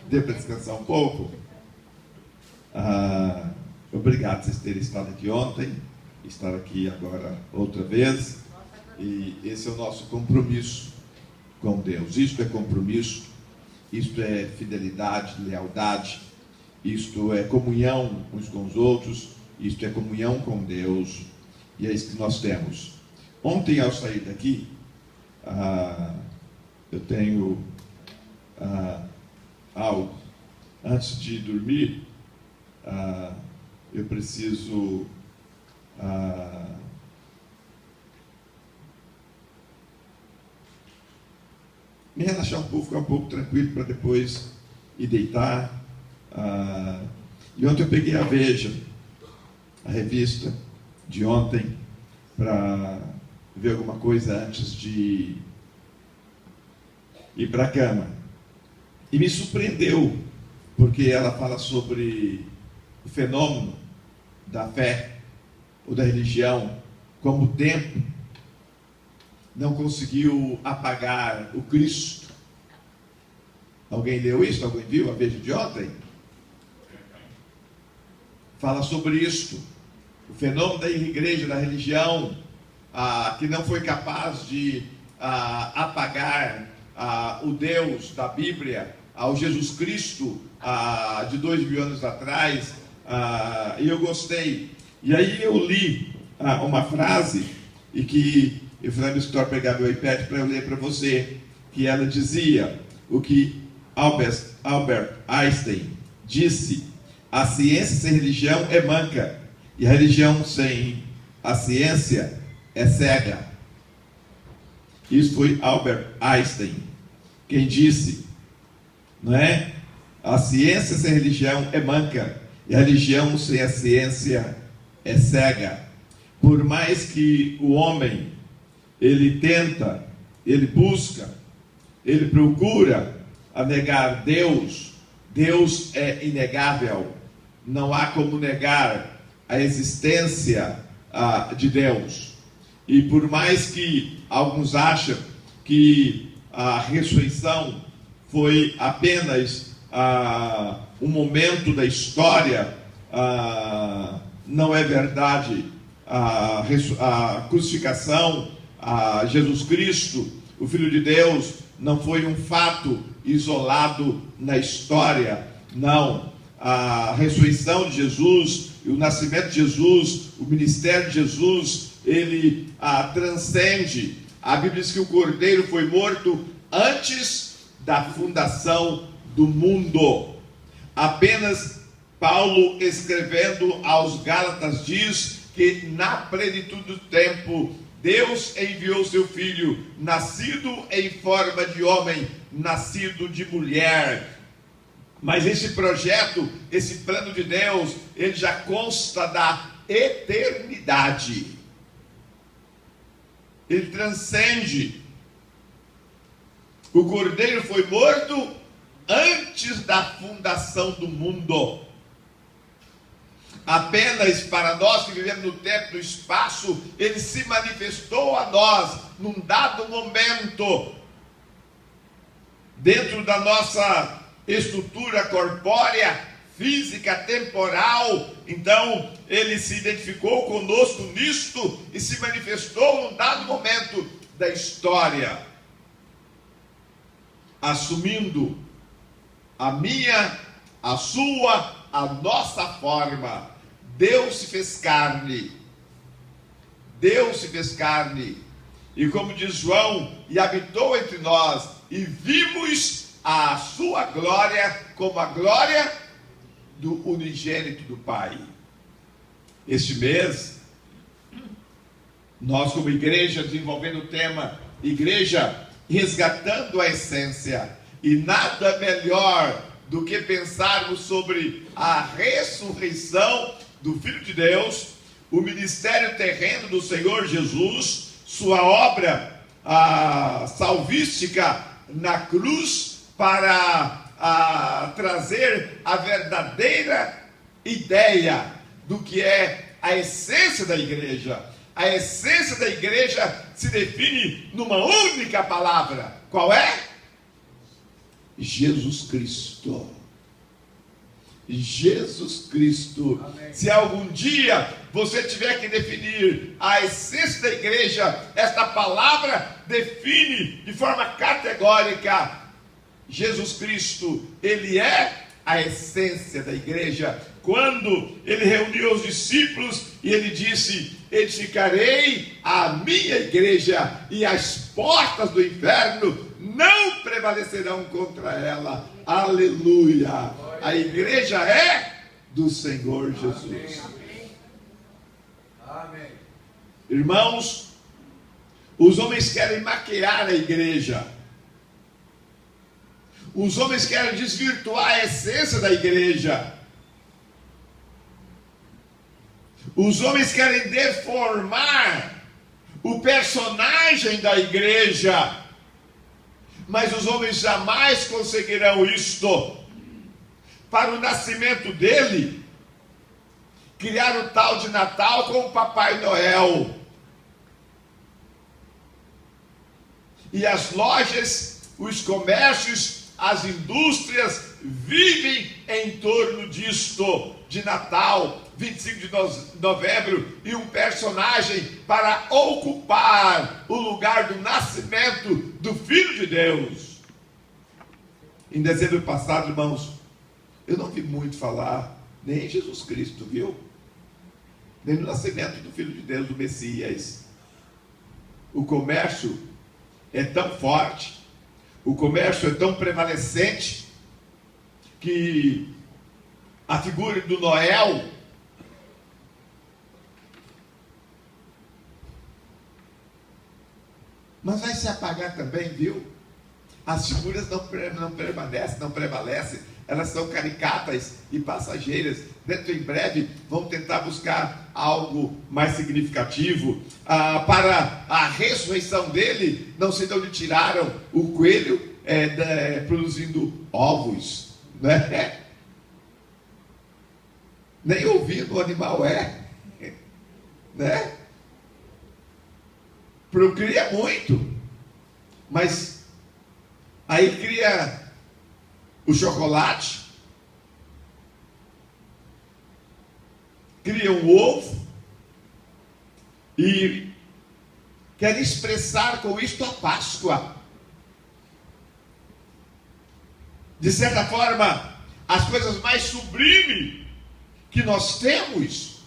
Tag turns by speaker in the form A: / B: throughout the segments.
A: Dê para descansar um pouco. Obrigado por vocês terem estado aqui ontem, estar aqui agora outra vez. E esse é o nosso compromisso com Deus. Isto é compromisso, isto é fidelidade, lealdade, isto é comunhão uns com os outros, isto é comunhão com Deus. E é isso que nós temos. Ontem, ao sair daqui, eu tenho algo. Antes de dormir, eu preciso me relaxar um pouco, ficar um pouco tranquilo para depois ir deitar. E ontem eu peguei a Veja, a revista de ontem, para ver alguma coisa antes de ir para a cama. E me surpreendeu, porque ela fala sobre o fenômeno da fé ou da religião, como o tempo não conseguiu apagar o Cristo. Alguém leu isso? Alguém viu a Veja de ontem? Fala sobre isto, o fenômeno da igreja, da religião, que não foi capaz de apagar o Deus da Bíblia, o Jesus Cristo de 2000 anos atrás. E eu gostei. E aí eu li uma frase, e que eu fui lá no escritório pegar meu iPad para eu ler para você, que ela dizia o que Albert Einstein disse: a ciência sem religião é manca, e a religião sem a ciência é cega. Isso foi Albert Einstein quem disse, não é? A ciência sem religião é manca, e a religião sem a ciência é cega. Por mais que o homem, ele tenta, ele busca, ele procura a negar Deus, Deus é inegável. Não há como negar a existência de Deus. E por mais que alguns acham que a ressurreição foi apenas um momento da história, não é verdade. A crucificação, Jesus Cristo, o Filho de Deus, não foi um fato isolado na história. Não. A ressurreição de Jesus, o nascimento de Jesus, o ministério de Jesus, ele transcende. A Bíblia diz que o Cordeiro foi morto antes da fundação do mundo. Apenas Paulo, escrevendo aos Gálatas, diz que na plenitude do tempo Deus enviou seu Filho, nascido em forma de homem, nascido de mulher. Mas esse projeto, esse plano de Deus, ele já consta da eternidade. Ele transcende. O Cordeiro foi morto antes da fundação do mundo. Apenas para nós que vivemos no tempo e no espaço, ele se manifestou a nós num dado momento, dentro da nossa estrutura corpórea, física, temporal. Então ele se identificou conosco nisto e se manifestou num dado momento da história, assumindo a minha, a sua, a nossa forma. Deus se fez carne. Deus se fez carne. E como diz João, e habitou entre nós, e vimos a sua glória como a glória do unigênito do Pai. Este mês, nós como igreja, desenvolvendo o tema Igreja Resgatando a Essência. E nada melhor do que pensarmos sobre a ressurreição do Filho de Deus, o ministério terreno do Senhor Jesus, sua obra salvística na cruz, para trazer a verdadeira ideia do que é a essência da igreja. A essência da igreja se define numa única palavra. Qual é? Jesus Cristo. Jesus Cristo.
B: Amém.
A: Se algum dia você tiver que definir a essência da igreja, esta palavra define de forma categórica: Jesus Cristo, Ele é a essência da igreja. Quando Ele reuniu os discípulos e Ele disse: edificarei a minha igreja e as portas do inferno não prevalecerão contra ela. Aleluia! A igreja é do Senhor Jesus.
B: Amém.
A: Irmãos, os homens querem maquiar a igreja. Os homens querem desvirtuar a essência da igreja. Os homens querem deformar o personagem da igreja. Mas os homens jamais conseguirão isto. Para o nascimento dele, criar o tal de Natal com o Papai Noel. E as lojas, os comércios, as indústrias vivem em torno disto, de Natal, 25 de novembro, e um personagem para ocupar o lugar do nascimento do Filho de Deus. Em dezembro passado, irmãos, eu não vi muito falar nem em Jesus Cristo, viu? Nem no nascimento do Filho de Deus, do Messias. O comércio é tão forte, o comércio é tão prevalecente, que a figura do Noel mas vai se apagar também, viu? As figuras não permanecem, não prevalecem. Elas são caricatas e passageiras. Dentro em breve vão tentar buscar algo mais significativo. Para a ressurreição dele, não sei de onde tiraram o coelho produzindo ovos, né? Nem ouvindo o animal né? Procria muito, mas aí cria o chocolate, cria um ovo e quer expressar com isto a Páscoa. De certa forma, as coisas mais sublimes que nós temos,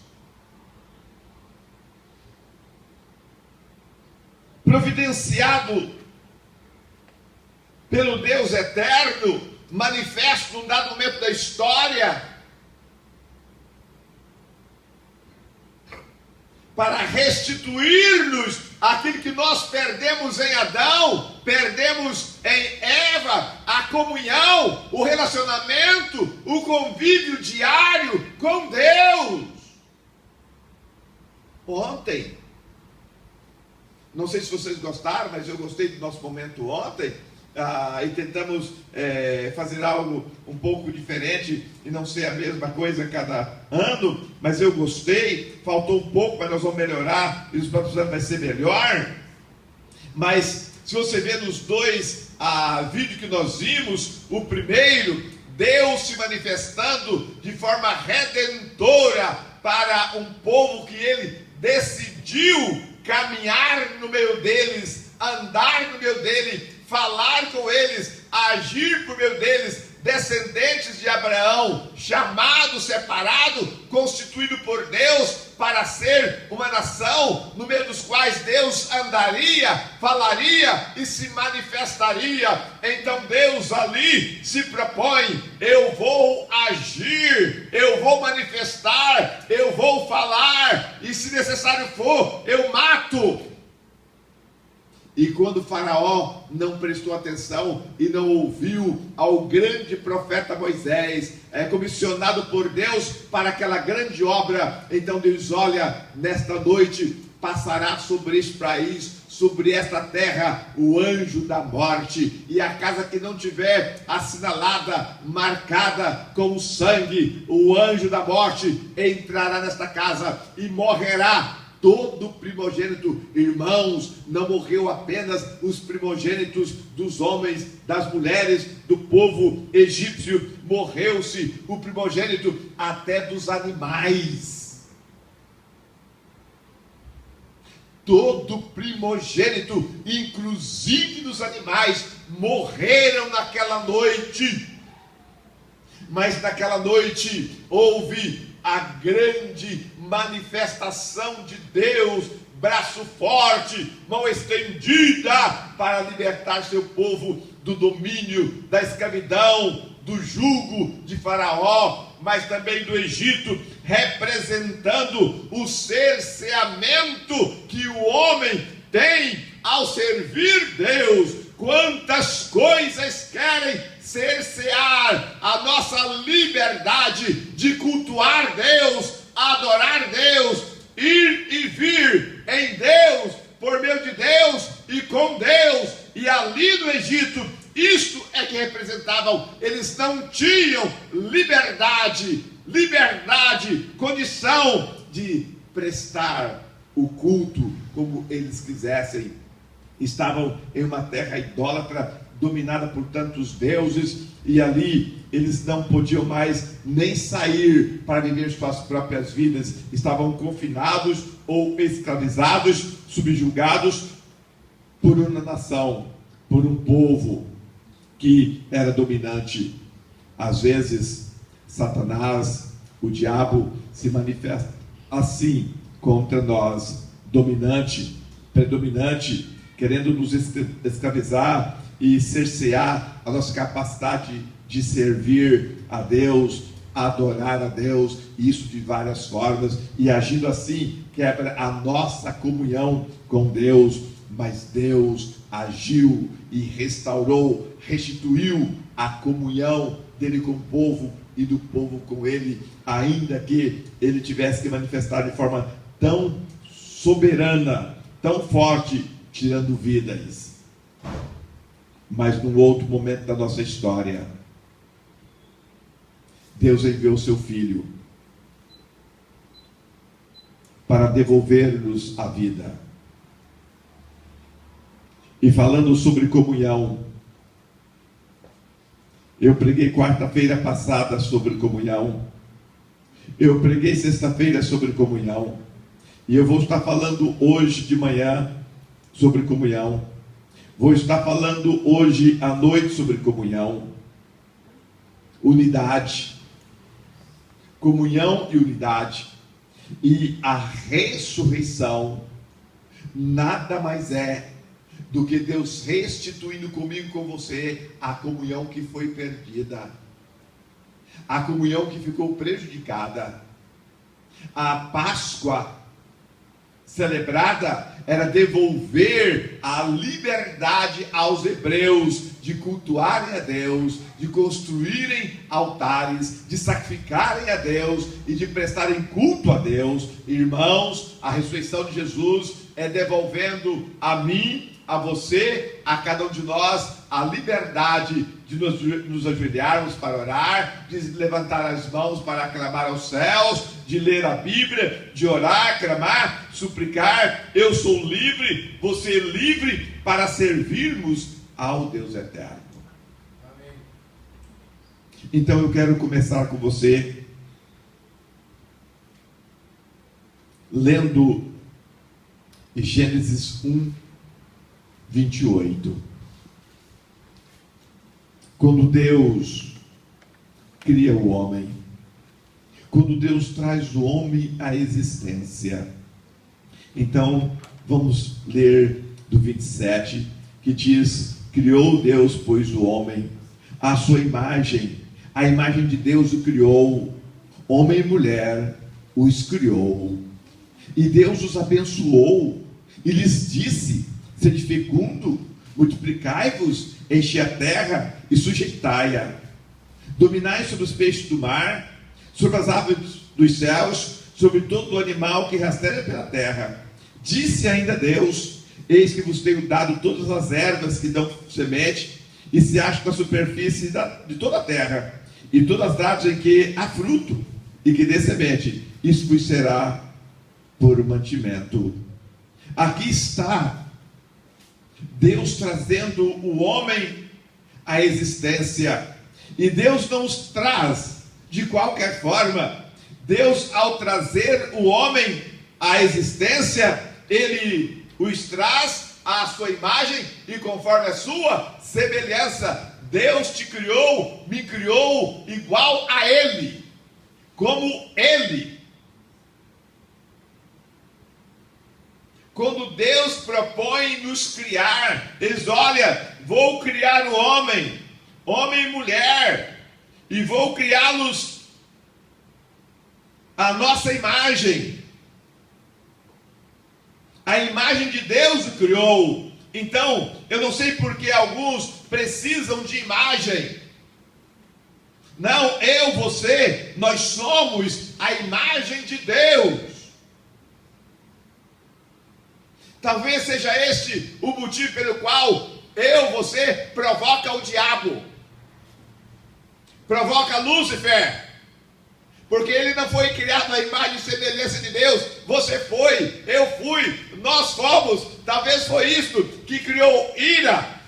A: providenciado pelo Deus eterno, manifesto num dado momento da história, para restituir-nos aquilo que nós perdemos em Adão, perdemos em Eva, a comunhão, o relacionamento, o convívio diário com Deus. Ontem, não sei se vocês gostaram, mas eu gostei do nosso momento ontem, e tentamos fazer algo um pouco diferente e não ser a mesma coisa cada ano, mas eu gostei. Faltou um pouco, mas nós vamos melhorar e nos próximos anos vai ser melhor. Mas se você vê nos dois vídeos que nós vimos, o primeiro, Deus se manifestando de forma redentora para um povo que ele decidiu caminhar no meio deles, andar no meio deles, falar com eles, agir por meio deles, descendentes de Abraão, chamado, separado, constituído por Deus para ser uma nação no meio dos quais Deus andaria, falaria e se manifestaria. Então Deus ali se propõe: eu vou agir, eu vou manifestar, eu vou falar, e se necessário for, eu mato. E quando o Faraó não prestou atenção e não ouviu ao grande profeta Moisés, comissionado por Deus para aquela grande obra, então Deus: olha, nesta noite passará sobre este país, sobre esta terra, o anjo da morte, e a casa que não tiver assinalada, marcada com sangue, o anjo da morte entrará nesta casa e morrerá todo primogênito. Irmãos, não morreu apenas os primogênitos dos homens, das mulheres, do povo egípcio, morreu-se o primogênito até dos animais. Todo primogênito, inclusive dos animais, morreram naquela noite. Mas naquela noite houve a grande manifestação de Deus, braço forte, mão estendida, para libertar seu povo do domínio, da escravidão, do jugo de Faraó, mas também do Egito, representando o cerceamento que o homem tem ao servir Deus. Quantas coisas querem cercear a nossa liberdade de cultuar Deus, adorar Deus, ir e vir em Deus, por meio de Deus e com Deus. E ali no Egito, isto é que representavam. Eles não tinham liberdade, condição de prestar o culto como eles quisessem. Estavam em uma terra idólatra, dominada por tantos deuses, e ali eles não podiam mais nem sair para viver suas próprias vidas. Estavam confinados ou escravizados, subjugados por uma nação, por um povo que era dominante. Às vezes Satanás, o diabo, se manifesta assim contra nós, dominante, predominante, querendo nos escravizar e cercear a nossa capacidade de servir a Deus, adorar a Deus, isso de várias formas, e agindo assim, quebra a nossa comunhão com Deus. Mas Deus agiu e restaurou, restituiu a comunhão dele com o povo e do povo com ele, ainda que ele tivesse que manifestar de forma tão soberana, tão forte, tirando vidas. Mas num outro momento da nossa história, Deus enviou seu Filho para devolver-nos a vida. E falando sobre comunhão, eu preguei quarta-feira passada sobre comunhão, eu preguei sexta-feira sobre comunhão, e eu vou estar falando hoje de manhã sobre comunhão, vou estar falando hoje à noite sobre comunhão, unidade, comunhão e unidade. E a ressurreição nada mais é do que Deus restituindo comigo e com você a comunhão que foi perdida, a comunhão que ficou prejudicada. A Páscoa celebrada era devolver a liberdade aos hebreus de cultuarem a Deus, de construírem altares, de sacrificarem a Deus e de prestarem culto a Deus. Irmãos, a ressurreição de Jesus é devolvendo a mim, a você, a cada um de nós, a liberdade de nos ajoelharmos para orar, de levantar as mãos para clamar aos céus, de ler a Bíblia, de orar, clamar, suplicar. Eu sou livre, você é livre para servirmos ao Deus eterno. Amém. Então eu quero começar com você lendo Gênesis 1:28. Quando Deus cria o homem, quando Deus traz o homem à existência. Então, vamos ler do 27, que diz: criou Deus, pois, o homem, à sua imagem, a imagem de Deus o criou, homem e mulher os criou. E Deus os abençoou, e lhes disse: sede fecundo, multiplicai-vos, enchei a terra e sujeitai-a, dominai sobre os peixes do mar, sobre as aves dos céus, sobre todo o animal que rasteja pela terra. Disse ainda Deus: eis que vos tenho dado todas as ervas que dão semente e se acham na superfície de toda a terra, e todas as árvores em que há fruto e que dê semente, isso vos será por mantimento. Aqui está Deus trazendo o homem à existência. E Deus não os traz de qualquer forma. Deus, ao trazer o homem à existência, Ele os traz à sua imagem e conforme a sua semelhança. Deus te criou, me criou igual a Ele, como Ele. Quando Deus propõe nos criar, Ele diz: olha, vou criar o homem, homem e mulher, e vou criá-los à nossa imagem. A imagem de Deus o criou. Então, eu não sei porque alguns precisam de imagem. Não, eu, você, nós somos a imagem de Deus. Talvez seja este o motivo pelo qual você provoca o diabo, provoca Lúcifer, porque ele não foi criado à imagem e semelhança de Deus. Você foi, eu fui, nós fomos. Talvez foi isto que criou ira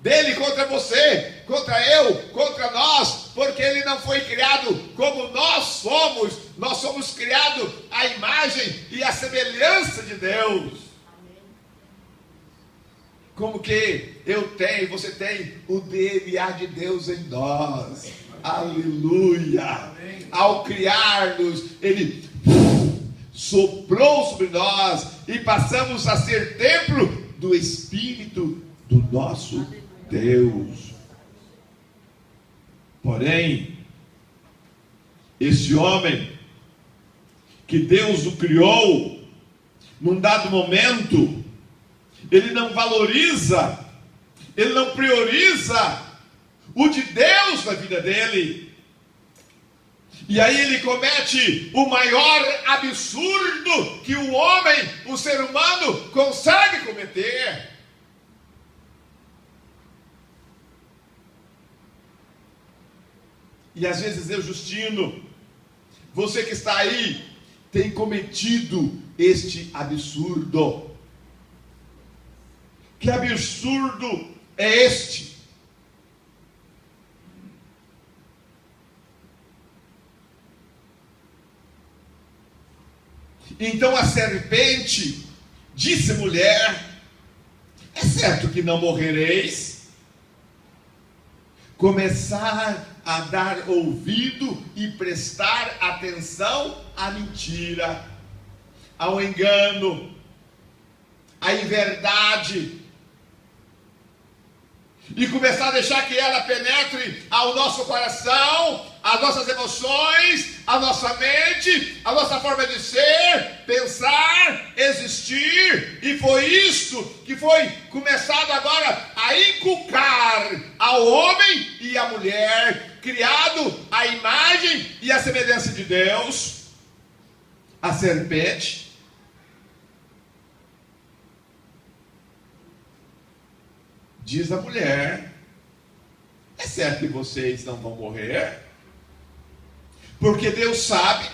A: dele contra você, contra eu, contra nós, porque ele não foi criado como nós somos. Nós somos criados à imagem e à semelhança de Deus. Como que eu tenho, você tem o DNA de Deus em nós. Aleluia. Amém. Ao criar-nos, Ele soprou sobre nós e passamos a ser templo do Espírito do nosso Deus. Porém, esse homem que Deus o criou, num dado momento, ele não valoriza, ele não prioriza o de Deus na vida dele. E aí ele comete o maior absurdo que o homem, o ser humano, consegue cometer. E às vezes eu, Justino, você que está aí, tem cometido este absurdo. Que absurdo é este? Então a serpente disse: mulher, é certo que não morrereis? Começar a dar ouvido e prestar atenção à mentira, ao engano, à inverdade, e começar a deixar que ela penetre ao nosso coração, às nossas emoções, à nossa mente, à nossa forma de ser, pensar, existir. E foi isto que foi começado agora a inculcar ao homem e à mulher, criado à imagem e à semelhança de Deus. A serpente diz a mulher: é certo que vocês não vão morrer, porque Deus sabe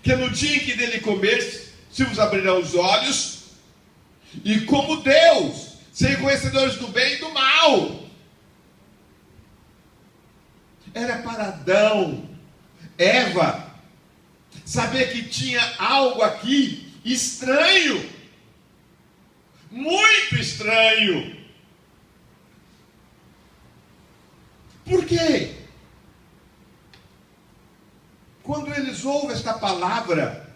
A: que no dia em que dele comer, se vos abrirão os olhos, e como Deus, serem conhecedores do bem e do mal. Era para Adão, Eva, saber que tinha algo aqui estranho, muito estranho. Por quê? Quando eles ouvem esta palavra,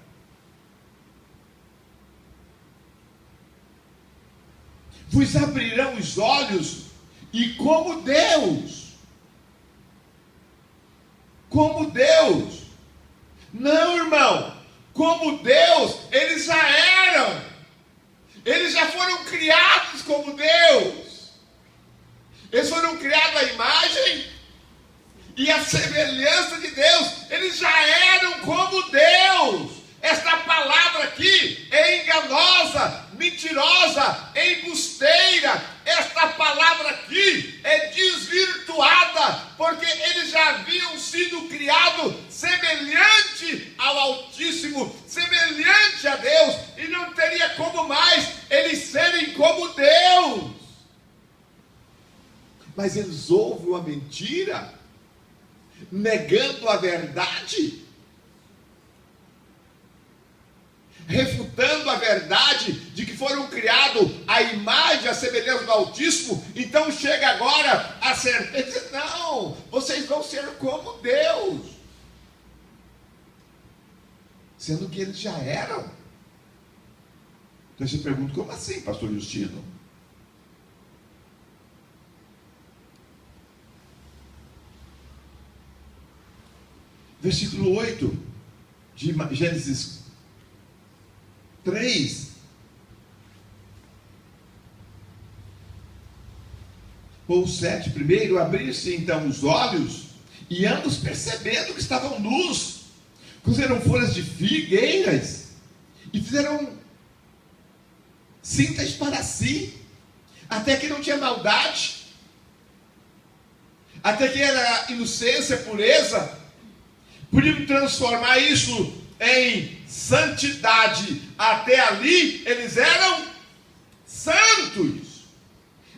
A: vos abrirão os olhos, e como Deus, não, irmão, como Deus, eles já eram, eles já foram criados como Deus, eles foram criados à imagem e à semelhança de Deus, eles já eram como Deus. Esta palavra aqui é enganosa, mentirosa, embusteira. Esta palavra aqui é desvirtuada, porque eles já haviam sido criados semelhante ao Altíssimo, semelhante mentira, negando a verdade, refutando a verdade de que foram criados à imagem e à semelhança do Altíssimo. Então chega agora a serpente e diz: não, vocês vão ser como Deus, sendo que eles já eram. Então você pergunta: como assim, pastor Justino? Versículo 8 de Gênesis 3. Ou 7. Primeiro, abriram-se então os olhos, e ambos, percebendo que estavam nus, cozeram folhas de figueiras e fizeram cintas para si, até que não tinha maldade, até que era inocência, pureza. Podiam transformar isso em santidade. Até ali eles eram santos.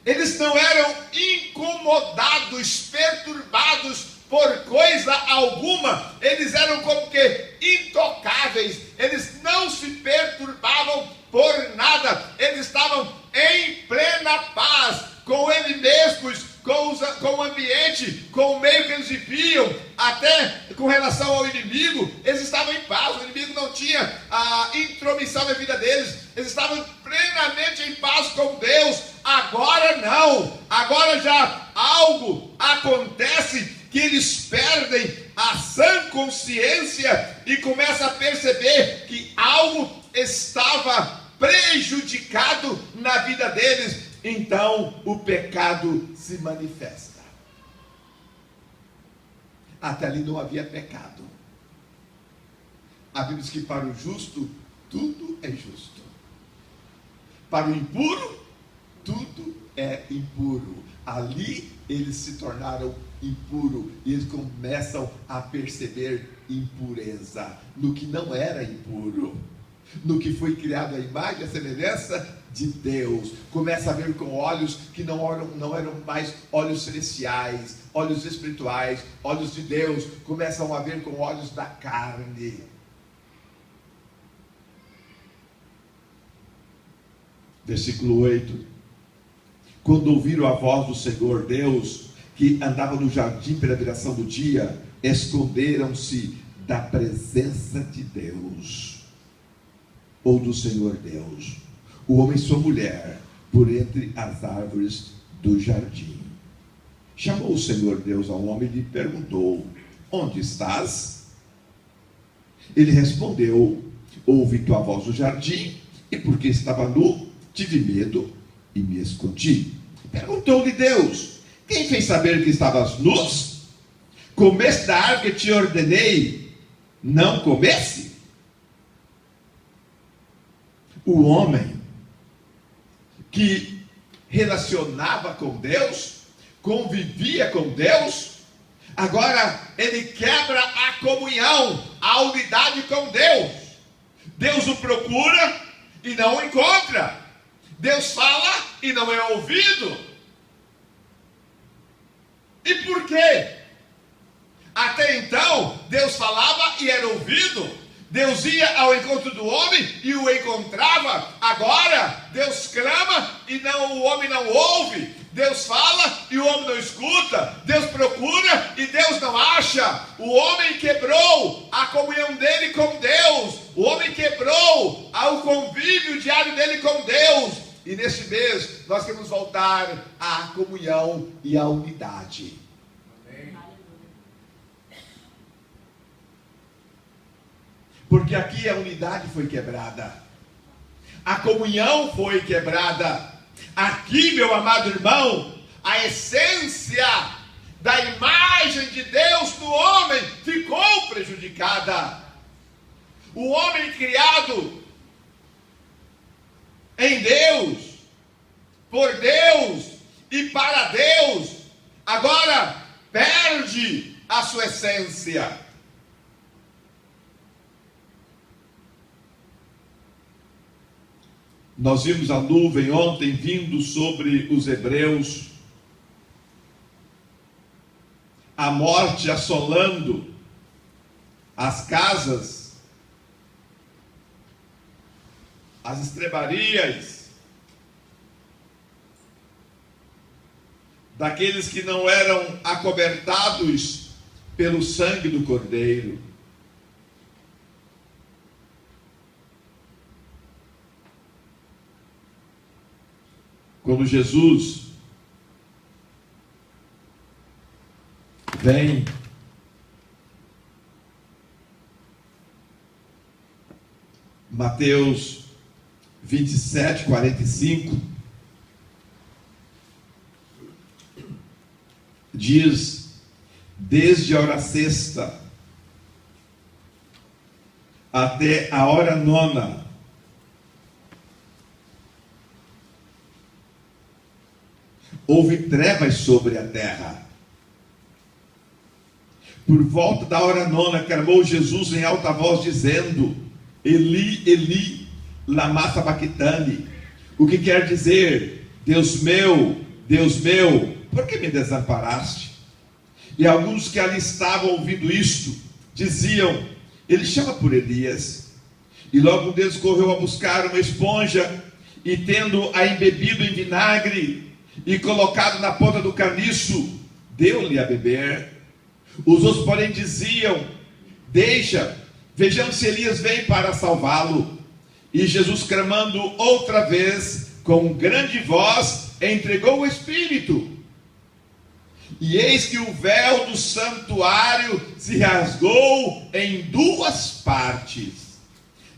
A: Eles não eram incomodados, perturbados por coisa alguma. Eles eram como que intocáveis. Eles não se perturbavam por nada. Eles estavam em plena paz com eles mesmos, com o ambiente, com o meio que eles viviam, até com relação ao inimigo. Eles estavam em paz. O inimigo não tinha a intromissão na vida deles. Eles estavam plenamente em paz com Deus. Agora não. Agora já algo acontece que eles perdem a sã consciência e começam a perceber que algo estava prejudicado na vida deles. Então o pecado se manifesta. Até ali não havia pecado. A Bíblia diz que para o justo tudo é justo, para o impuro tudo é impuro. Ali eles se tornaram impuros e eles começam a perceber impureza no que não era impuro, no que foi criado à imagem e à semelhança de Deus. Começa a ver com olhos que não eram mais olhos celestiais, olhos espirituais, olhos de Deus. Começam a ver com olhos da carne. Versículo 8. Quando ouviram a voz do Senhor Deus, que andava no jardim pela viração do dia, esconderam-se da presença de Deus, ou do Senhor Deus, o homem e sua mulher, por entre as árvores do jardim. Chamou o Senhor Deus ao homem e lhe perguntou: onde estás? Ele respondeu: ouvi tua voz no jardim, e porque estava nu, tive medo e me escondi. Perguntou-lhe Deus: quem fez saber que estavas nus? Comeste da árvore que te ordenei não comesse? O homem que relacionava com Deus, convivia com Deus, agora ele quebra a comunhão, a unidade com Deus. Deus o procura e não o encontra. Deus fala e não é ouvido. E por quê? Até então, Deus falava e era ouvido. Deus ia ao encontro do homem e o encontrava. Agora, Deus clama e o homem não ouve. Deus fala e o homem não escuta. Deus procura e Deus não acha. O homem quebrou a comunhão dele com Deus. O homem quebrou o convívio diário dele com Deus. E neste mês, nós queremos voltar à comunhão e à unidade. Porque aqui a unidade foi quebrada, a comunhão foi quebrada. Aqui, meu amado irmão, a essência da imagem de Deus no homem ficou prejudicada. O homem criado em Deus, por Deus e para Deus, agora perde a sua essência. Nós vimos a nuvem ontem vindo sobre os hebreus, a morte assolando as casas, as estrebarias daqueles que não eram acobertados pelo sangue do Cordeiro. Quando Jesus vem Mateus 27, 45, diz: desde a hora sexta até a hora nona, houve trevas sobre a terra. Por volta da hora nona, clamou Jesus em alta voz, dizendo: Eli, Eli, lama sabachthani. O que quer dizer: Deus meu, por que me desamparaste? E alguns que ali estavam ouvindo isto, diziam: ele chama por Elias. E logo um deles correu a buscar uma esponja, e tendo-a embebido em vinagre, e colocado na ponta do caniço, deu-lhe a beber. Os outros, porém, diziam: deixa, vejamos se Elias vem para salvá-lo. E Jesus, clamando outra vez, com grande voz, entregou o Espírito. E eis que o véu do santuário se rasgou em duas partes,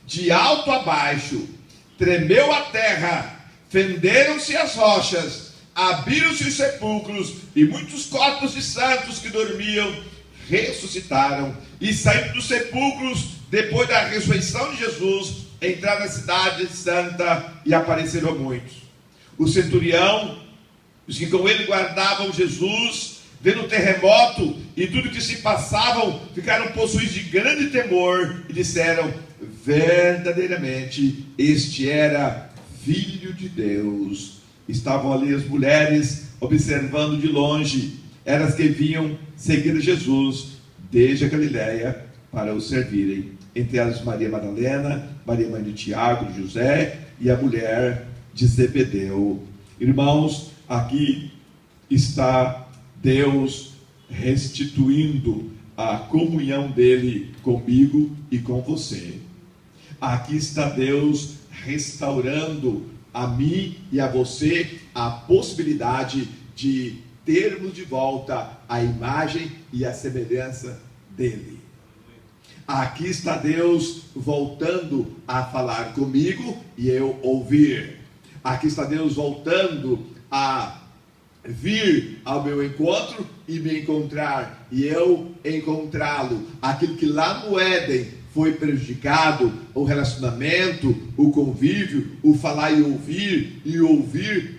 A: de alto a baixo, tremeu a terra, fenderam-se as rochas, abriram-se os sepulcros, e muitos corpos de santos que dormiam ressuscitaram, e saindo dos sepulcros, depois da ressurreição de Jesus, entraram na cidade santa e apareceram a muitos. O centurião, os que com ele guardavam Jesus, vendo o terremoto e tudo que se passavam, ficaram possuídos de grande temor e disseram: verdadeiramente este era Filho de Deus. Estavam ali as mulheres observando de longe, eram as que vinham seguir Jesus desde a Galileia para o servirem. Entre elas Maria Madalena, Maria mãe de Tiago, de José, e a mulher de Zebedeu. Irmãos, aqui está Deus restituindo a comunhão dele comigo e com você. Aqui está Deus restaurando a mim e a você a possibilidade de termos de volta a imagem e a semelhança dele. Aqui está Deus voltando a falar comigo e eu ouvir. Aqui está Deus voltando a vir ao meu encontro e me encontrar, e eu encontrá-lo. Aquilo que lá no Éden foi prejudicado, o relacionamento, o convívio, o falar e ouvir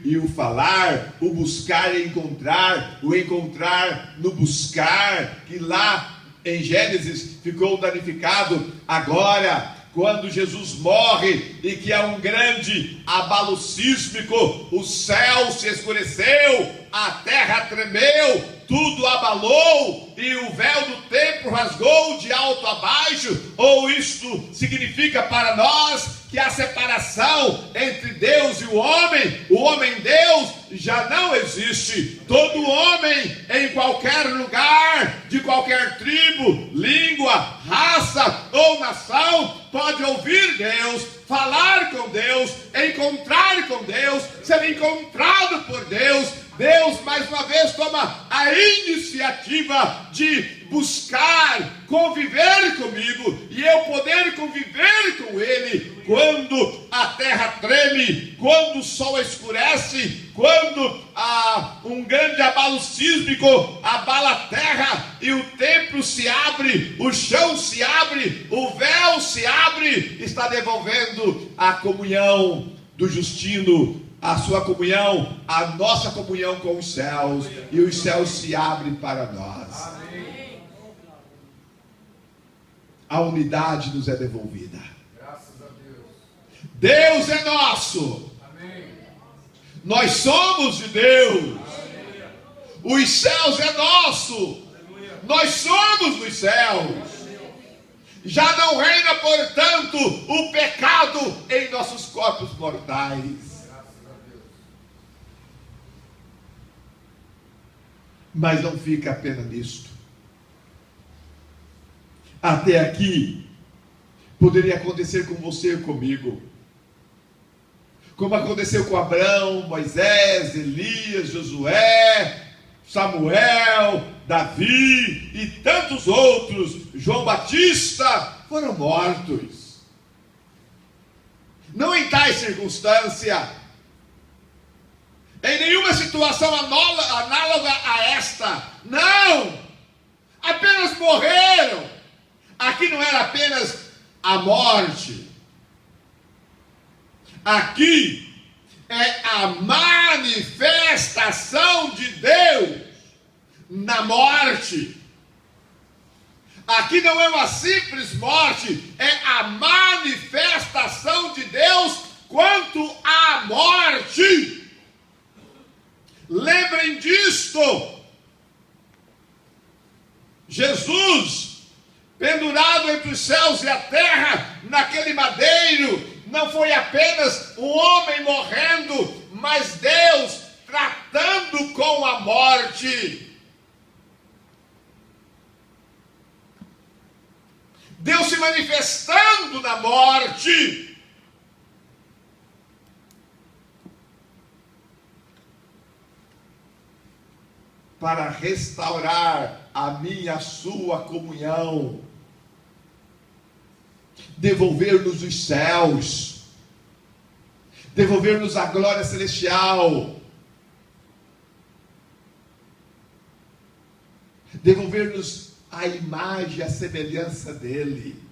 A: e o falar, o buscar e encontrar, o encontrar no buscar, que lá em Gênesis ficou danificado. Agora, quando Jesus morre e que há um grande abalo sísmico, o céu se escureceu, a terra tremeu, tudo abalou e o véu do templo rasgou de alto a baixo. Ou isto significa para nós que a separação entre Deus e o homem Deus já não existe. Todo homem em qualquer lugar, de qualquer tribo, língua, raça ou nação, pode ouvir Deus, falar com Deus, encontrar com Deus, ser encontrado por Deus. Deus mais uma vez toma a iniciativa de buscar, conviver comigo e eu poder conviver com Ele. Quando a terra treme, quando o sol escurece, quando há um grande abalo sísmico abala a terra e o templo se abre, o chão se abre, o véu se abre, está devolvendo a comunhão do Justino, a sua comunhão, a nossa comunhão com os céus, e os céus se abrem para nós. Amém. A unidade nos é devolvida. Graças a Deus. Deus é nosso. Amém. Nós somos de Deus. Amém. Os céus é nosso. Nós somos dos céus. Já não reina, portanto, o pecado em nossos corpos mortais. Mas não fica apenas nisto. Até aqui, poderia acontecer com você e comigo. Como aconteceu com Abraão, Moisés, Elias, Josué, Samuel, Davi e tantos outros, João Batista, foram mortos. Não em tais circunstância, em nenhuma situação análoga a esta, não, apenas morreram. Aqui não era apenas a morte, aqui é a manifestação de Deus na morte. Aqui não é uma simples morte, é a manifestação de Deus quanto à morte. Lembrem disto. Jesus, pendurado entre os céus e a terra, naquele madeiro, não foi apenas um homem morrendo, mas Deus tratando com a morte. Deus se manifestando na morte. Para restaurar a minha, a sua comunhão. Devolver-nos os céus, devolver-nos a glória celestial, devolver-nos a imagem, a semelhança dele.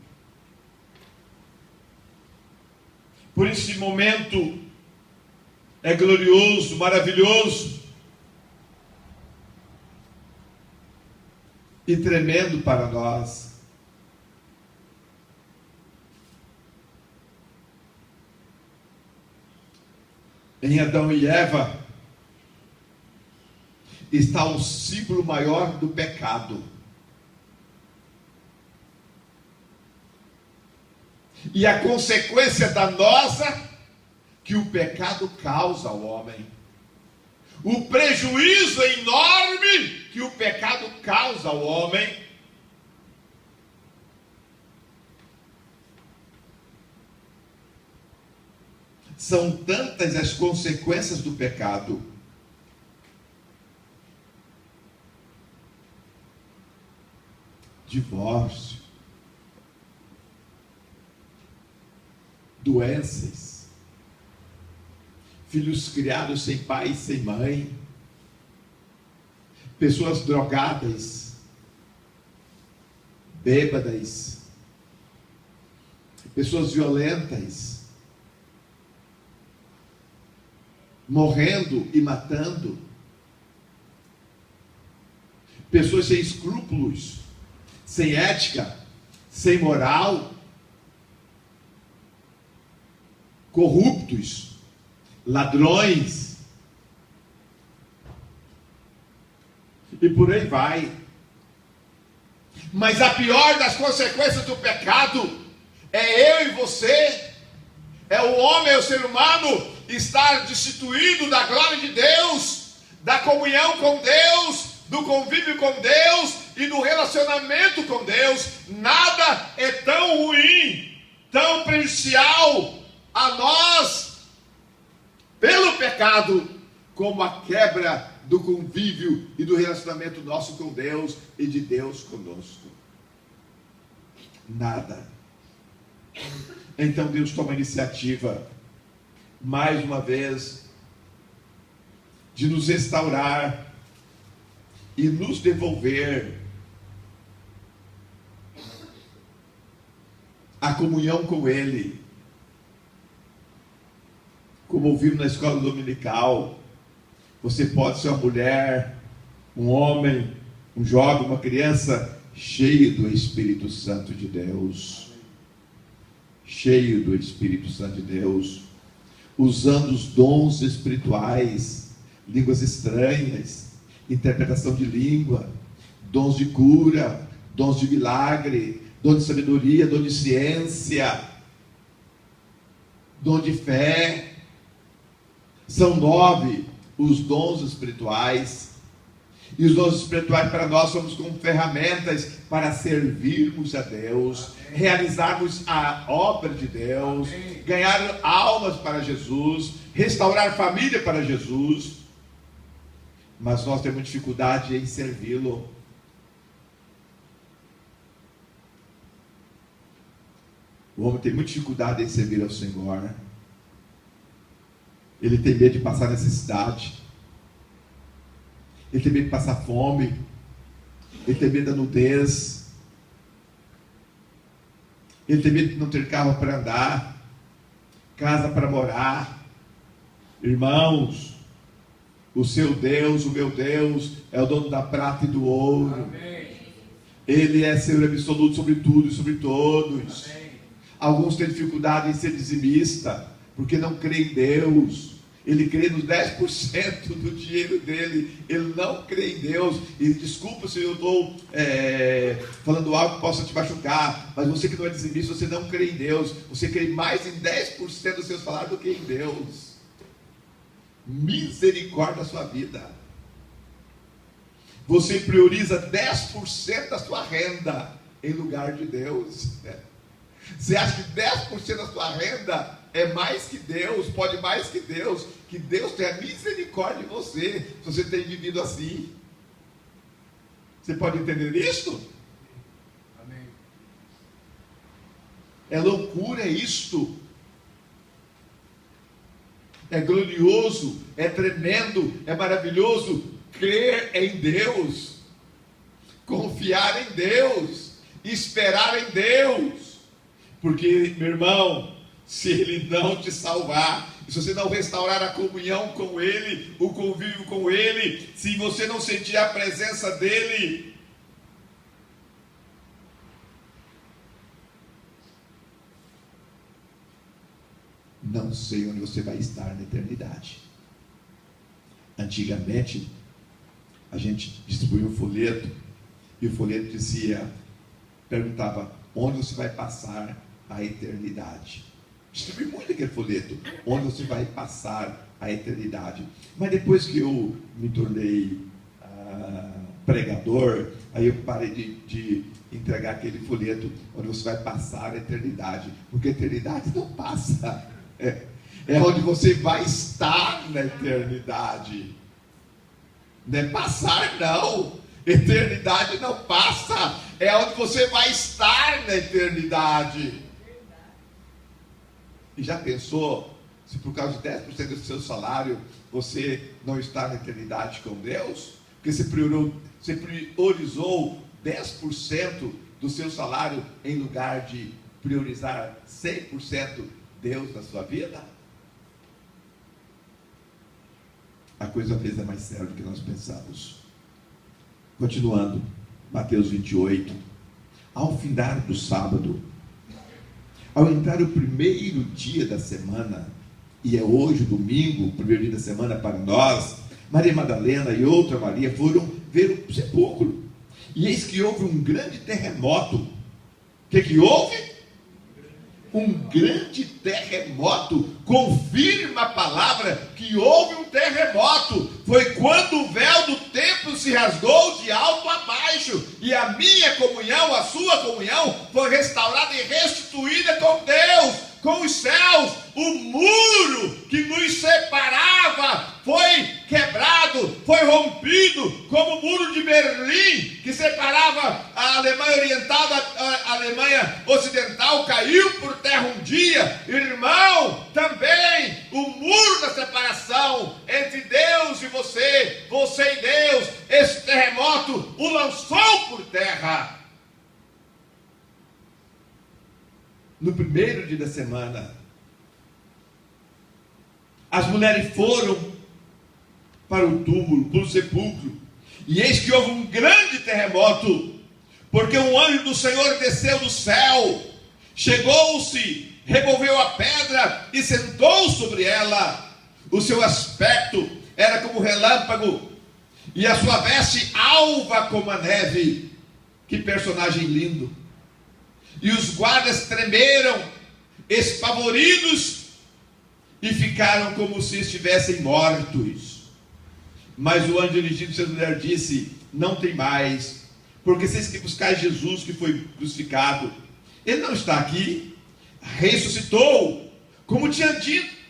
A: Por esse momento é glorioso, maravilhoso e tremendo para nós. Em Adão e Eva está o símbolo maior do pecado. E a consequência danosa que o pecado causa ao homem. O prejuízo enorme que o pecado causa ao homem. São tantas as consequências do pecado. Divórcio, doenças, filhos criados sem pai e sem mãe, pessoas drogadas, bêbadas, pessoas violentas, morrendo e matando, pessoas sem escrúpulos, sem ética, sem moral, corruptos, ladrões, e por aí vai. Mas a pior das consequências do pecado é eu e você, é o homem, é o ser humano estar destituído da glória de Deus, da comunhão com Deus, do convívio com Deus e do relacionamento com Deus. Nada é tão ruim, tão prejudicial a nós pelo pecado, como a quebra do convívio e do relacionamento nosso com Deus e de Deus conosco. Nada. Então Deus toma a iniciativa, mais uma vez, de nos restaurar e nos devolver a comunhão com Ele. Como ouvimos na escola dominical, você pode ser uma mulher, um homem, um jovem, uma criança cheio do Espírito Santo de Deus. Cheio do Espírito Santo de Deus, usando os dons espirituais, línguas estranhas, interpretação de língua, dons de cura, dons de milagre, dom de sabedoria, dom de ciência, dom de fé. São 9 os dons espirituais. E os dons espirituais para nós somos como ferramentas para servirmos a Deus, realizarmos a obra de Deus, ganhar almas para Jesus, restaurar família para Jesus. Mas nós temos dificuldade em servi-lo. O homem tem muita dificuldade em servir ao Senhor. Ele tem medo de passar necessidade. Ele tem medo de passar fome. Ele tem medo da nudez. Ele tem medo de não ter carro para andar, casa para morar. Irmãos, o seu Deus, o meu Deus, é o dono da prata e do ouro. Amém. Ele é Senhor absoluto sobre tudo e sobre todos. Amém. Alguns têm dificuldade em ser dizimista, porque não crê em Deus. Ele crê nos 10% do dinheiro dele. Ele não crê em Deus. E desculpa se eu estou falando algo que possa te machucar, mas você que não é dizimista, você não crê em Deus. Você crê mais em 10% do seu salário do que em Deus. Misericórdia da sua vida. Você prioriza 10% da sua renda em lugar de Deus. Você acha que 10% da sua renda é mais que Deus, pode mais que Deus, que Deus tenha misericórdia de você, se você tem vivido assim. Você pode entender isto? Amém. É loucura isto. É glorioso, é tremendo, é maravilhoso crer em Deus, confiar em Deus, esperar em Deus. Porque, meu irmão, se Ele não te salvar, se você não restaurar a comunhão com Ele, o convívio com Ele, se você não sentir a presença dEle, não sei onde você vai estar na eternidade. Antigamente, a gente distribuía um folheto, e o folheto perguntava, onde você vai passar a eternidade? Distribuí muito aquele folheto, onde você vai passar a eternidade. Mas depois que eu me tornei pregador, aí eu parei de entregar aquele folheto, onde você vai passar a eternidade, porque a eternidade não passa, é onde você vai estar na eternidade. Não é passar, não. Eternidade não passa, é onde você vai estar na eternidade. E já pensou, se por causa de 10% do seu salário, você não está na eternidade com Deus? Porque você priorizou 10% do seu salário, em lugar de priorizar 100% Deus na sua vida? A coisa às vezes é mais séria do que nós pensamos. Continuando, Mateus 28. Ao findar do sábado, ao entrar o primeiro dia da semana, e é hoje, domingo, o primeiro dia da semana para nós, Maria Madalena e outra Maria foram ver o sepulcro. E eis que houve um grande terremoto. O que houve? Um grande terremoto. Confirma a palavra que houve um terremoto. Foi quando o véu do templo se rasgou de alto a baixo, e a minha comunhão, a sua comunhão, foi restaurada e restituída com Deus, com os céus. O muro que nos separava foi quebrado, foi rompido, como o muro de Berlim, que separava a Alemanha Oriental da Alemanha Ocidental, caiu por terra um dia. Irmão, também o muro da separação entre Deus e você e Deus, esse terremoto o lançou por terra. No primeiro dia da semana, as mulheres foram para o túmulo, para o sepulcro, e eis que houve um grande terremoto, porque um anjo do Senhor desceu do céu, chegou-se, removeu a pedra e sentou sobre ela. O seu aspecto era como relâmpago, e a sua veste alva como a neve. Que personagem lindo! E os guardas tremeram, espavoridos, e ficaram como se estivessem mortos. Mas o anjo dirigindo-se à mulher disse: não tem mais, porque vocês que buscar Jesus que foi crucificado, ele não está aqui, ressuscitou, como tinha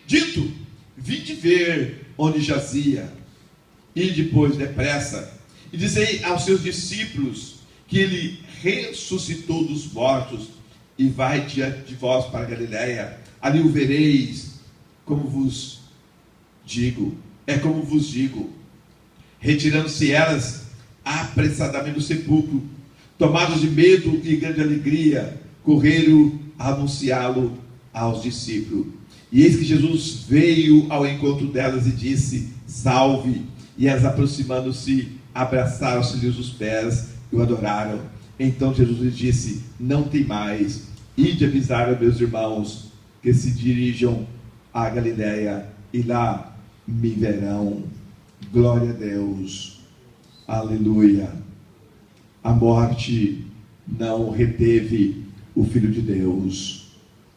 A: dito. Vinde ver onde jazia. E depois, depressa, e dizei aos seus discípulos que ele ressuscitou dos mortos, e vai diante de vós para a Galiléia, ali o vereis. Como vos digo, retirando-se elas apressadamente do sepulcro, tomados de medo e grande alegria, correram a anunciá-lo aos discípulos. E eis que Jesus veio ao encontro delas e disse: salve. E elas, aproximando-se, abraçaram-se-lhes os pés e o adoraram. Então Jesus lhes disse: não tem mais, ide avisar a meus irmãos que se dirijam à Galiléia, e lá me verão. Glória a Deus, aleluia. A morte não reteve o Filho de Deus,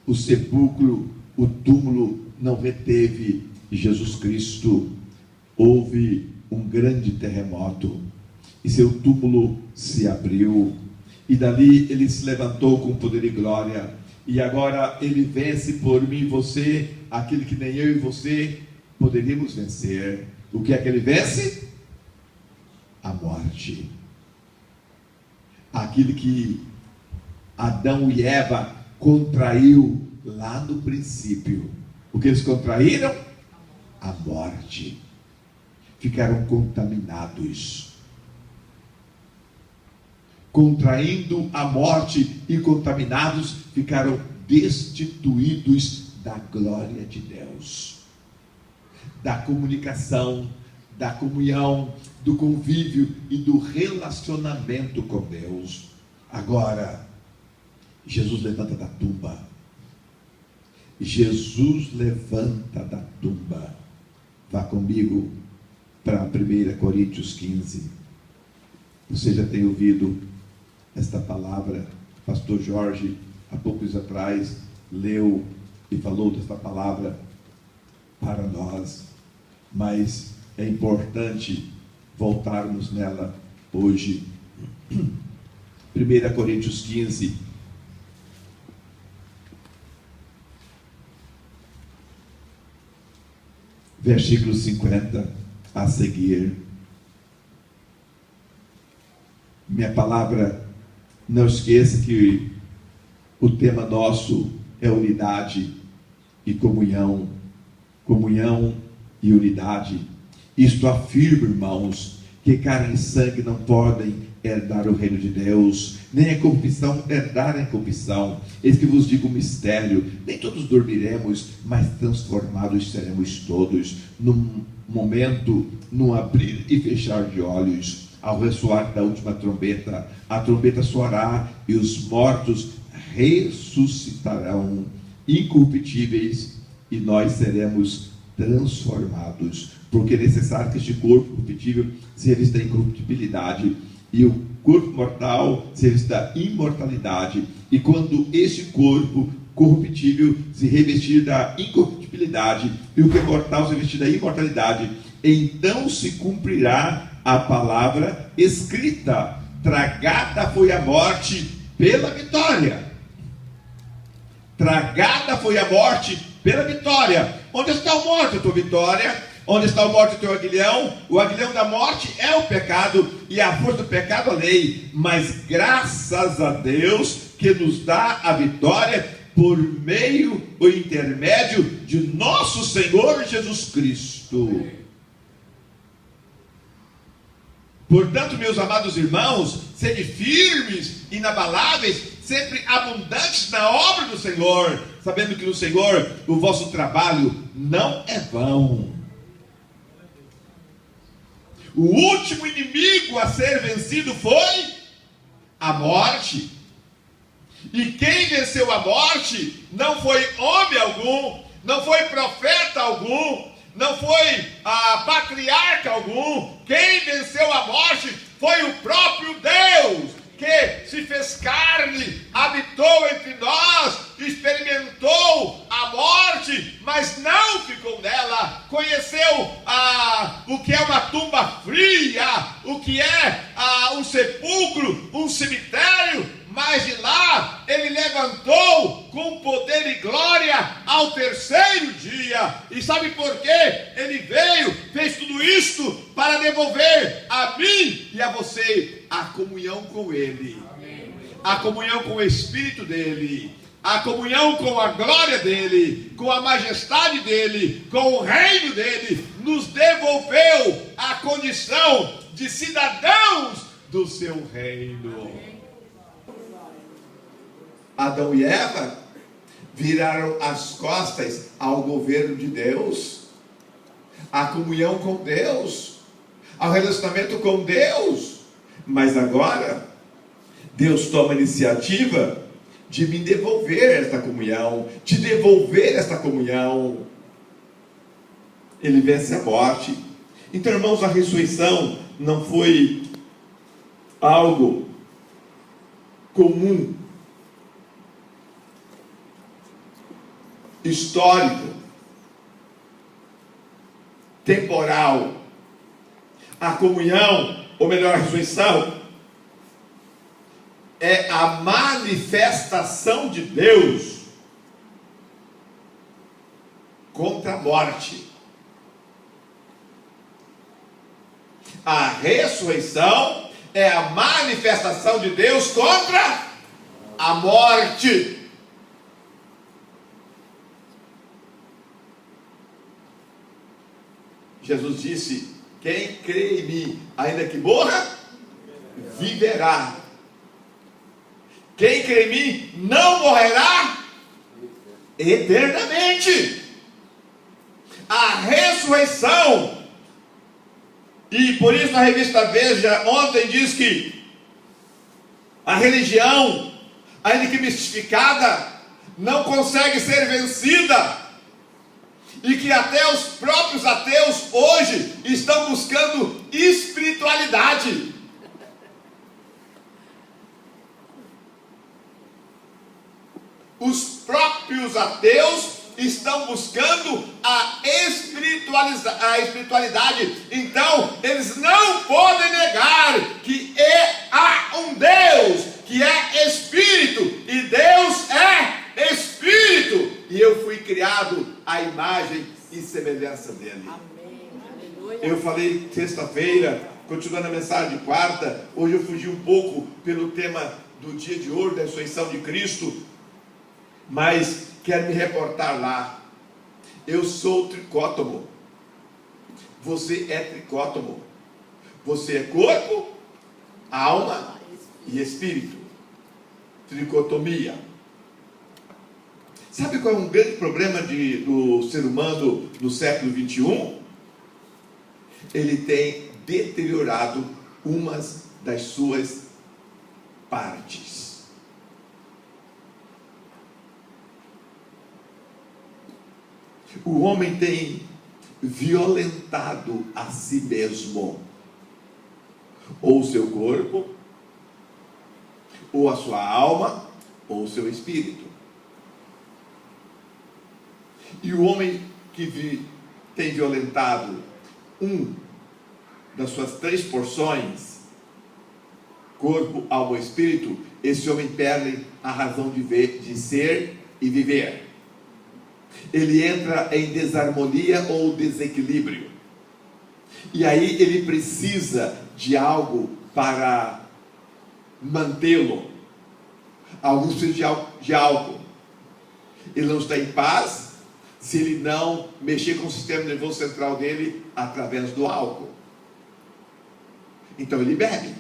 A: o sepulcro, o túmulo não reteve Jesus Cristo. Houve um grande terremoto, e seu túmulo se abriu, e dali ele se levantou com poder e glória, e agora ele vence por mim e você, aquele que nem eu e você poderíamos vencer. O que é que ele vence? A morte. Aquilo que Adão e Eva contraiu lá no princípio. O que eles contraíram? A morte. Ficaram contaminados. Contraindo a morte e contaminados, ficaram destituídos da glória de Deus, da comunicação, da comunhão, do convívio e do relacionamento com Deus. Agora, Jesus levanta da tumba. Jesus levanta da tumba. Vá comigo para 1 Coríntios 15. Você já tem ouvido esta palavra. Pastor Jorge, há poucos atrás, leu e falou desta palavra para nós. Mas é importante voltarmos nela hoje. 1 Coríntios 15. Versículo 50 a seguir. Minha palavra, não esqueça que o tema nosso é unidade e comunhão. Comunhão e unidade. Isto afirma, irmãos, que carne e sangue não podem herdar o reino de Deus, nem a corrupção herdar a corrupção. Eis que vos digo um mistério: nem todos dormiremos, mas transformados seremos todos, num momento, num abrir e fechar de olhos. Ao ressoar da última trombeta, a trombeta soará, e os mortos ressuscitarão incorruptíveis, e nós seremos transformados, porque é necessário que este corpo corruptível se revista da incorruptibilidade, e o corpo mortal se revista da imortalidade. E quando este corpo corruptível se revestir da incorruptibilidade, e o que é mortal se revestir da imortalidade, então se cumprirá a palavra escrita: tragada foi a morte pela vitória. Tragada foi a morte pela vitória. Onde está a morte, a tua vitória? Onde está a morte, o teu aguilhão? O aguilhão da morte é o pecado, e a força do pecado a lei. Mas graças a Deus que nos dá a vitória por meio, o intermédio de nosso Senhor Jesus Cristo. Portanto, meus amados irmãos, sede firmes, inabaláveis, sempre abundantes na obra do Senhor, sabendo que no Senhor o vosso trabalho não é vão. O último inimigo a ser vencido foi a morte. E quem venceu a morte não foi homem algum, não foi profeta algum, não foi patriarca algum. Quem venceu a morte foi o próprio Deus, que se fez carne, habitou entre nós, experimentou a morte, mas não ficou nela, conheceu o que é uma tumba fria, o que é um sepulcro, um cemitério, mas de lá ele levantou com poder e glória ao terceiro dia. E sabe por quê? Ele veio, fez tudo isto para devolver a mim e a você a comunhão com ele, a comunhão com o Espírito dele, a comunhão com a glória dele, com a majestade dele, com o reino dele. Nos devolveu a condição de cidadãos do seu reino. Adão e Eva viraram as costas ao governo de Deus, à comunhão com Deus, ao relacionamento com Deus. Mas agora, Deus toma a iniciativa de me devolver esta comunhão, de devolver esta comunhão. Ele vence a morte. Então, irmãos, a ressurreição não foi algo comum, histórico, temporal. A comunhão, ou melhor, a ressurreição, é a manifestação de Deus contra a morte. A ressurreição é a manifestação de Deus contra a morte. Jesus disse: quem crê em mim, ainda que morra, viverá. Quem crê em mim não morrerá eternamente. A ressurreição, e por isso na revista Veja ontem diz que a religião, ainda que mistificada, não consegue ser vencida, e que até os próprios ateus hoje estão buscando espiritualidade. Os próprios ateus estão buscando a espiritualidade. Então, eles não podem negar que há um Deus que é Espírito, e Deus é Espírito, e eu fui criado à imagem e semelhança dele. Amém. Eu falei sexta-feira, continuando a mensagem de quarta. Hoje eu fugi um pouco pelo tema do dia de hoje, da ressurreição de Cristo, mas quero me reportar lá. Eu sou tricótomo, você é tricótomo. Você é corpo, alma e espírito. Tricotomia. Sabe qual é um grande problema do ser humano no século 21? Ele tem deteriorado umas das suas partes. O homem tem violentado a si mesmo, ou o seu corpo, ou a sua alma, ou o seu espírito. E o homem que tem violentado das suas 3 porções, corpo, alma e espírito, esse homem perde a razão de ser e viver. Ele entra em desarmonia ou desequilíbrio. E aí ele precisa de algo para mantê-lo. Alguns precisam de álcool. Ele não está em paz se ele não mexer com o sistema nervoso central dele através do álcool. Então ele bebe.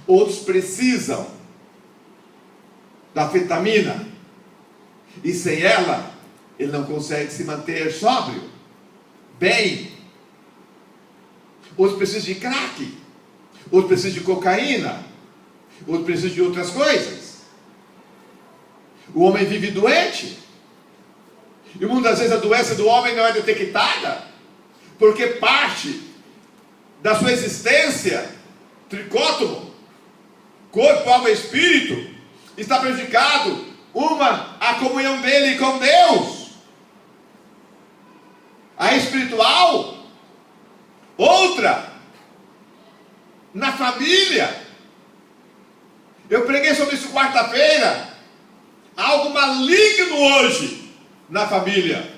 A: Outros precisam da anfetamina, e sem ela ele não consegue se manter sóbrio, bem. Outros precisam de crack, outros precisam de cocaína, outros precisam de outras coisas. O homem vive doente, E muitas vezes a doença do homem não é detectada, porque parte da sua existência, tricótomo, corpo, alma e espírito, está prejudicado. Uma, a comunhão dele com Deus, a espiritual. Outra, na família. Eu preguei sobre isso quarta-feira. Algo maligno hoje na família.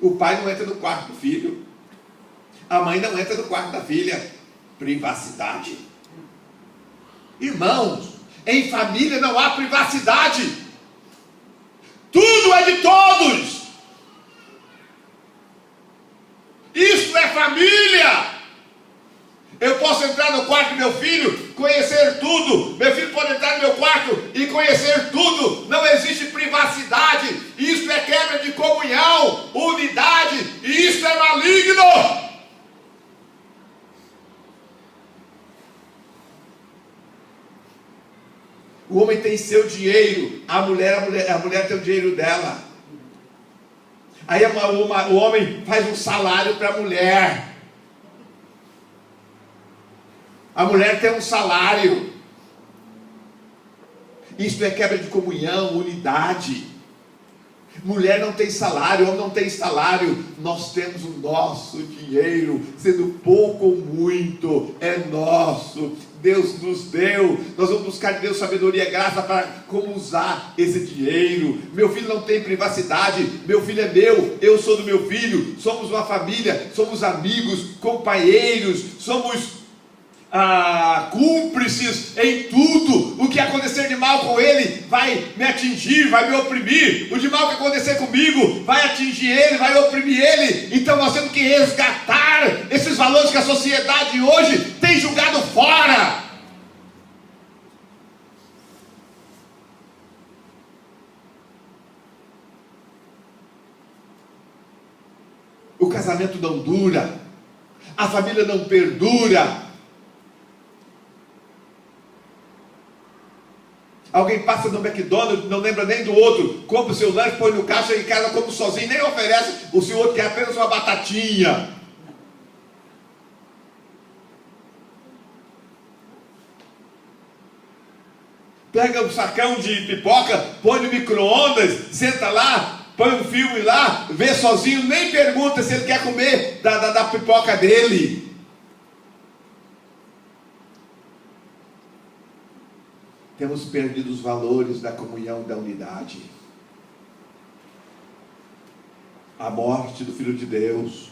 A: O pai não entra no quarto do filho, a mãe não entra no quarto da filha. Privacidade. Irmãos, em família não há privacidade. Tudo é de todos. Isso é família. Eu posso entrar no quarto do meu filho, conhecer tudo. Meu filho pode entrar no meu quarto e conhecer tudo. Não existe privacidade. Isso é quebra de comunhão, unidade. E isso é maligno. O homem tem seu dinheiro, a mulher tem o dinheiro dela. Aí o homem faz um salário para a mulher. A mulher tem um salário. Isso é quebra de comunhão, unidade. Mulher não tem salário, homem não tem salário. Nós temos o nosso dinheiro, sendo pouco ou muito, é nosso. Deus nos deu. Nós vamos buscar de Deus sabedoria e graça para como usar esse dinheiro. Meu filho não tem privacidade. Meu filho é meu, eu sou do meu filho. Somos uma família, somos amigos, companheiros, somos cúmplices em tudo. O que acontecer de mal com ele vai me atingir, vai me oprimir. O de mal que acontecer comigo vai atingir ele, vai oprimir ele. Então nós temos que resgatar esses valores que a sociedade hoje tem jogado fora. O casamento não dura, a família não perdura. Alguém passa no McDonald's, não lembra nem do outro, compra o seu lanche, põe no caixa e em casa come sozinho, nem oferece. O seu outro quer apenas uma batatinha. Pega um sacão de pipoca, põe no micro-ondas, senta lá, põe um filme lá, vê sozinho, nem pergunta se ele quer comer da pipoca dele. Temos perdido os valores da comunhão, da unidade. A morte do Filho de Deus,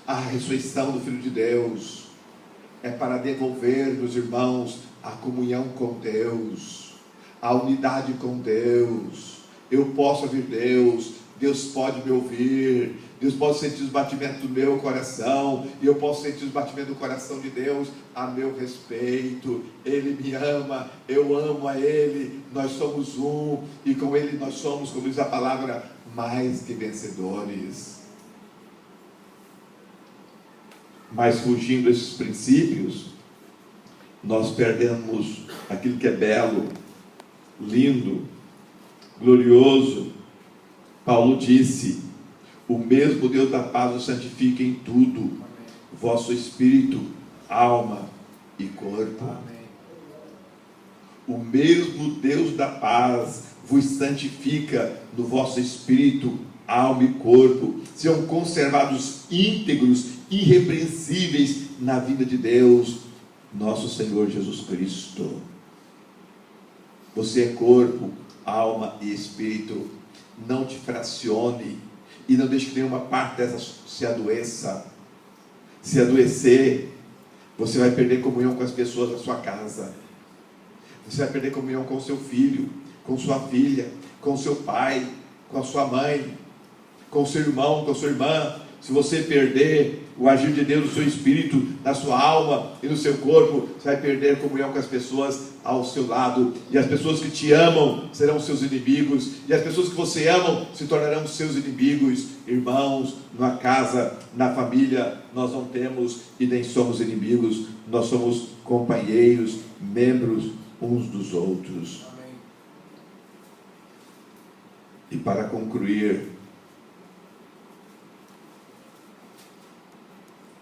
A: a ressurreição do Filho de Deus, é para devolver, meus irmãos, a comunhão com Deus, a unidade com Deus. Eu posso ouvir Deus, Deus pode me ouvir, Deus pode sentir os batimentos do meu coração, e eu posso sentir os batimentos do coração de Deus a meu respeito. Ele me ama, eu amo a Ele, nós somos um, e com Ele nós somos, como diz a palavra, mais que vencedores. Mas fugindo desses princípios, nós perdemos aquilo que é belo, lindo, glorioso. Paulo disse: o mesmo Deus da paz os santifica em tudo, vosso espírito, alma e corpo. Amém. O mesmo Deus da paz vos santifica no vosso espírito, alma e corpo. Sejam conservados íntegros, irrepreensíveis na vida de Deus, nosso Senhor Jesus Cristo. Você é corpo, alma e espírito. Não te fracione e não deixe que nenhuma parte dessas se adoeça. Se adoecer, você vai perder comunhão com as pessoas da sua casa. Você vai perder comunhão com o seu filho, com sua filha, com seu pai, com a sua mãe, com seu irmão, com sua irmã. Se você perder o agir de Deus no seu espírito, na sua alma e no seu corpo, você vai perder comunhão com as pessoas ao seu lado. E as pessoas que te amam serão seus inimigos, e as pessoas que você ama se tornarão seus inimigos. Irmãos, na casa, na família, nós não temos e nem somos inimigos. Nós somos companheiros, membros uns dos outros. E para concluir,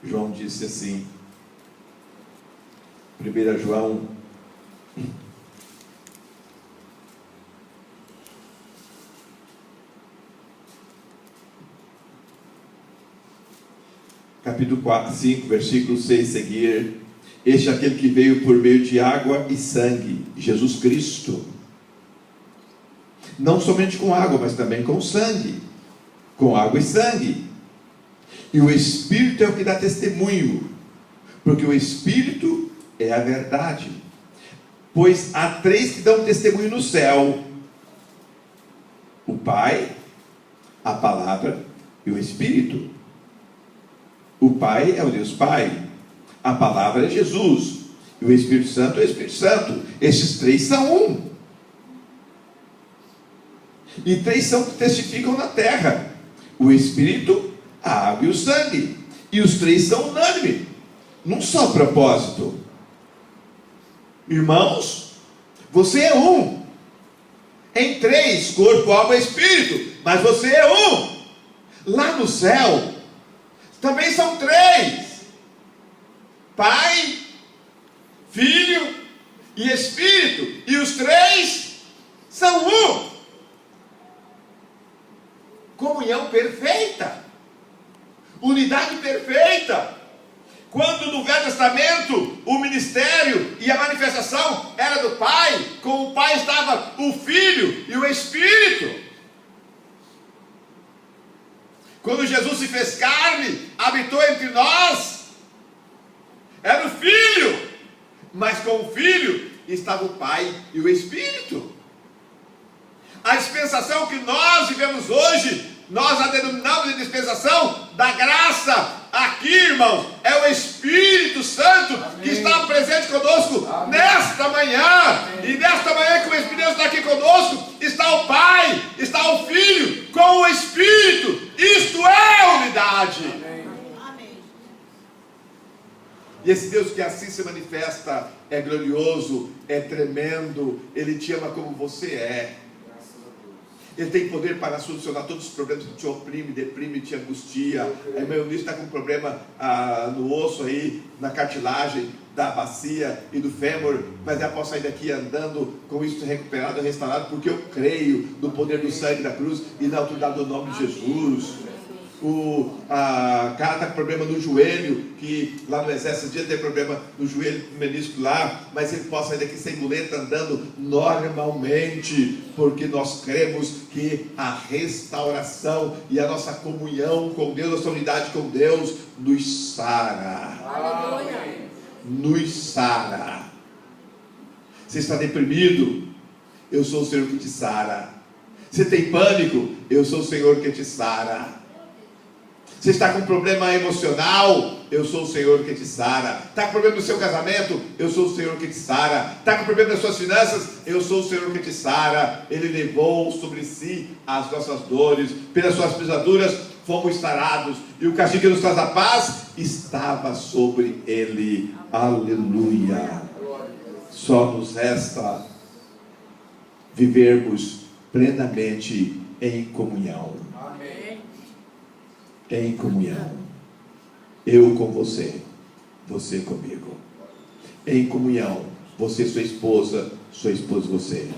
A: João disse assim, 1 João, capítulo 5, versículo 6 seguir: este é aquele que veio por meio de água e sangue, Jesus Cristo. Não somente com água, mas também com sangue. Com água e sangue. E o Espírito é o que dá testemunho, porque o Espírito é a verdade. Pois há 3 que dão testemunho no céu: o Pai, a Palavra e o Espírito. O Pai é o Deus Pai, a Palavra é Jesus, e o Espírito Santo é o Espírito Santo. Esses 3 são um. E 3 são que testificam na terra: o Espírito, a água e o sangue. E os 3 são unânimes, num só propósito. Irmãos, você é um. Em 3, corpo, alma e espírito. Mas você é um. Lá no céu também são 3: Pai, Filho e Espírito. E os 3 são um. Comunhão perfeita, unidade perfeita. Quando no Velho Testamento o ministério e a manifestação era do Pai, com o Pai estava o Filho e o Espírito. Quando Jesus se fez carne, habitou entre nós, era o Filho, mas com o Filho estava o Pai e o Espírito. A dispensação que nós vivemos hoje, nós a denominamos de dispensação da graça. Aqui, irmãos, é o Espírito Santo. Amém. Que está presente conosco. Amém. Nesta manhã. Amém. E nesta manhã que o Espírito está aqui conosco, está o Pai, está o Filho, com o Espírito. Isto é unidade. Amém. E esse Deus que assim se manifesta é glorioso, é tremendo. Ele te ama como você é. Ele tem poder para solucionar todos os problemas que te oprime, deprime, te angustia. A irmã Eunice está com um problema no osso aí, na cartilagem da bacia e do fêmur, mas ela pode sair daqui andando com isso recuperado, restaurado, porque eu creio no poder do sangue da cruz e na autoridade do nome de Jesus. O cara está com problema no joelho, que lá no exército dia tem problema no joelho, no menisco lá, mas ele pode sair daqui sem muleta, andando normalmente, porque nós cremos que a restauração e a nossa comunhão com Deus, nossa unidade com Deus, nos sara. Aleluia. Nos sara. Você está deprimido? Eu sou o Senhor que te sara. Você tem pânico? Eu sou o Senhor que te sara. Você está com um problema emocional? Eu sou o Senhor que te sara. Está com problema no seu casamento? Eu sou o Senhor que te sara. Está com problema nas suas finanças? Eu sou o Senhor que te sara. Ele levou sobre si as nossas dores, pelas suas pisaduras fomos sarados, e o castigo que nos traz a paz estava sobre ele. Aleluia. Só nos resta vivermos plenamente em comunhão. Em comunhão, eu com você, você comigo. Em comunhão, você sua esposa você.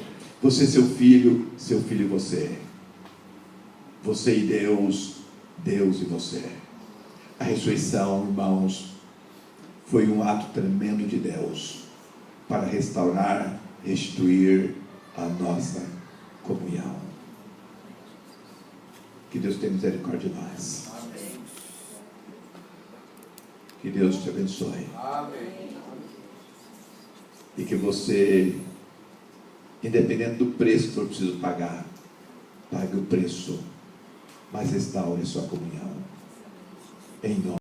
A: Você seu filho você. Você e Deus, Deus e você. A ressurreição, irmãos, foi um ato tremendo de Deus para restaurar, restituir a nossa comunhão. Que Deus tenha misericórdia de nós. Que Deus te abençoe. Amém. E que você, independente do preço que for preciso pagar, pague o preço, mas restaure sua comunhão. Em nome